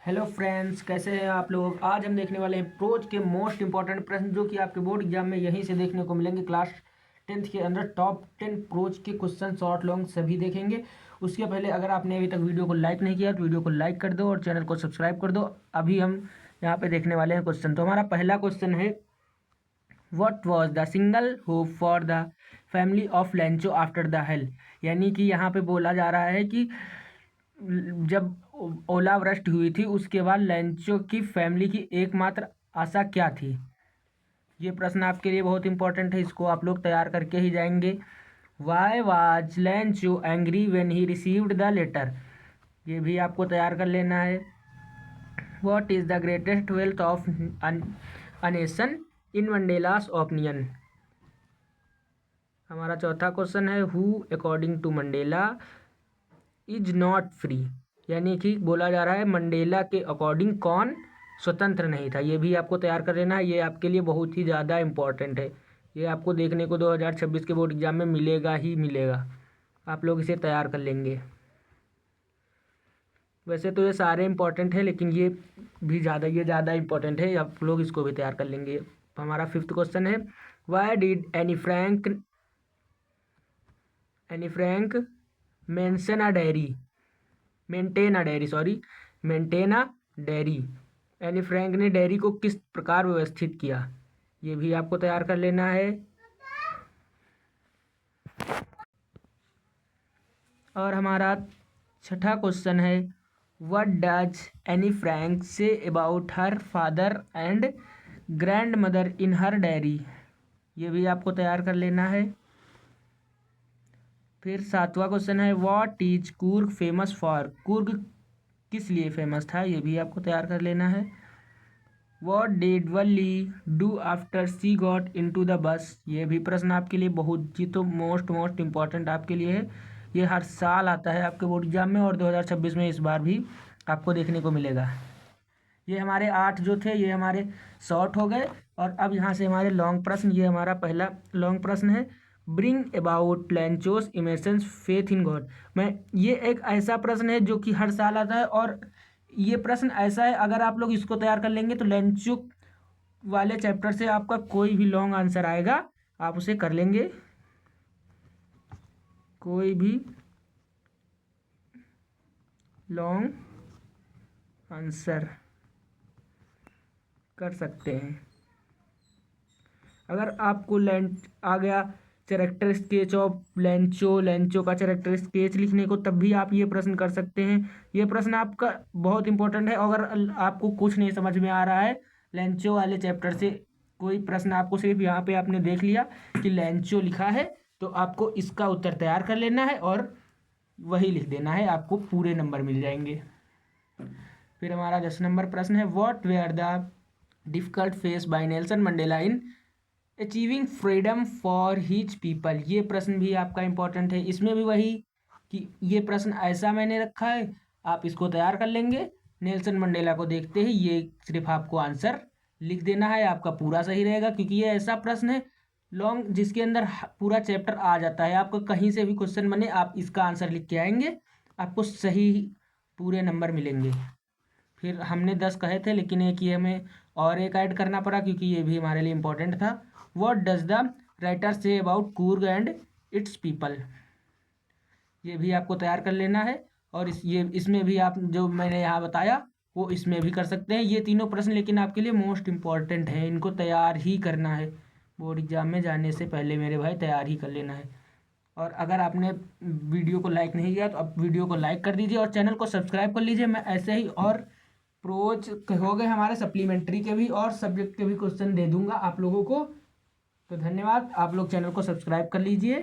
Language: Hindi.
हेलो फ्रेंड्स, कैसे हैं आप लोग। आज हम देखने वाले हैं प्रोज के मोस्ट इंपॉर्टेंट प्रश्न जो कि आपके बोर्ड एग्जाम में यहीं से देखने को मिलेंगे। क्लास 10th के अंदर टॉप 10 प्रोज के क्वेश्चन शॉर्ट लॉन्ग सभी देखेंगे। उसके पहले अगर आपने अभी तक वीडियो को लाइक नहीं किया तो वीडियो को लाइक कर दो और चैनल को सब्सक्राइब कर दो। अभी हम यहाँ पे देखने वाले हैं क्वेश्चन। तो हमारा पहला क्वेश्चन है, what was the single hope for the family of Lencho after the hell. यानी कि यहाँ पे बोला जा रहा है कि जब ओलावृष्टि हुई थी उसके बाद लेंचो की फैमिली की एकमात्र आशा क्या थी। ये प्रश्न आपके लिए बहुत इंपॉर्टेंट है, इसको आप लोग तैयार करके ही जाएंगे। Why was Lencho angry when he received the letter, ये भी आपको तैयार कर लेना है। What is the greatest wealth of a nation in Mandela's opinion. हमारा चौथा क्वेश्चन है, who according to Mandela is not free. यानी कि बोला जा रहा है मंडेला के अकॉर्डिंग कौन स्वतंत्र नहीं था। ये भी आपको तैयार कर लेना है, ये आपके लिए बहुत ही ज़्यादा इम्पोर्टेंट है। ये आपको देखने को 2026 के बोर्ड एग्जाम में मिलेगा ही मिलेगा, आप लोग इसे तैयार कर लेंगे। वैसे तो ये सारे इंपॉर्टेंट है लेकिन ये ज़्यादा इंपॉर्टेंट है, आप लोग इसको भी तैयार कर लेंगे। हमारा फिफ्थ क्वेश्चन है, why did Anne Frank maintain a dairy. Anne Frank ने डेयरी को किस प्रकार व्यवस्थित किया, ये भी आपको तैयार कर लेना है। और हमारा छठा क्वेश्चन है, what does Anne Frank say about her father and grand mother in her dairy. ये भी आपको तैयार कर लेना है। फिर सातवां क्वेश्चन है, what is Coorg famous for. Coorg किस लिए फेमस था, ये भी आपको तैयार कर लेना है। What did Valli do after she got into the bus. ये भी प्रश्न आपके लिए बहुत ही तो मोस्ट इम्पॉर्टेंट आपके लिए है। ये हर साल आता है आपके बोर्ड एग्जाम में और 2026 में इस बार भी आपको देखने को मिलेगा। ये हमारे 8 जो थे ये हमारे शॉर्ट हो गए। और अब यहाँ से हमारे लॉन्ग प्रश्न, ये हमारा पहला लॉन्ग प्रश्न है, ब्रिंग अबाउट लेंचोस इमर्सेंस फेथ इन गॉड। मैं ये एक ऐसा प्रश्न है जो कि हर साल आता है और ये प्रश्न ऐसा है, अगर आप लोग इसको तैयार कर लेंगे तो लेंचो वाले चैप्टर से आपका कोई भी लॉन्ग आंसर आएगा आप उसे कर लेंगे, कोई भी लॉन्ग आंसर कर सकते हैं। अगर आपको आ गया कैरेक्टर स्केच ऑफ लेंचो का कैरेक्टर स्केच लिखने को, तब भी आप ये प्रश्न कर सकते हैं। ये प्रश्न आपका बहुत इंपॉर्टेंट है। अगर आपको कुछ नहीं समझ में आ रहा है लेंचो वाले चैप्टर से, कोई प्रश्न आपको सिर्फ यहाँ पे आपने देख लिया कि लेंचो लिखा है, तो आपको इसका उत्तर तैयार कर लेना है और वही लिख देना है, आपको पूरे नंबर मिल जाएंगे। फिर हमारा 10 नंबर प्रश्न है, what were the difficult face by Nelson Mandela in achieving freedom for his people. ये प्रश्न भी आपका इंपॉर्टेंट है। इसमें भी वही कि ये प्रश्न ऐसा मैंने रखा है, आप इसको तैयार कर लेंगे। नेल्सन मंडेला को देखते ही ये सिर्फ आपको आंसर लिख देना है, आपका पूरा सही रहेगा, क्योंकि ये ऐसा प्रश्न है लॉन्ग जिसके अंदर पूरा चैप्टर आ जाता है। आपको कहीं से भी क्वेश्चन बने आप इसका आंसर लिख के आएंगे, आपको सही पूरे नंबर मिलेंगे। फिर हमने 10 कहे थे लेकिन एक ये हमें और एक ऐड करना पड़ा क्योंकि ये भी हमारे लिए इम्पोर्टेंट था। What does the writer say about Coorg and it's people. ये भी आपको तैयार कर लेना है और इसमें भी आप जो मैंने यहाँ बताया वो इसमें भी कर सकते हैं। ये तीनों प्रश्न लेकिन आपके लिए मोस्ट इम्पॉर्टेंट है, इनको तैयार ही करना है। बोर्ड एग्जाम में जाने से पहले मेरे भाई तैयार ही कर लेना है। और अगर आपने वीडियो को लाइक नहीं किया तो अब वीडियो को लाइक कर दीजिए और चैनल को सब्सक्राइब कर लीजिए। मैं ऐसे ही और प्रोज हो गए हमारे सप्लीमेंट्री के भी और सब्जेक्ट के भी क्वेश्चन दे दूंगा आप लोगों को। तो धन्यवाद, आप लोग चैनल को सब्सक्राइब कर लीजिए।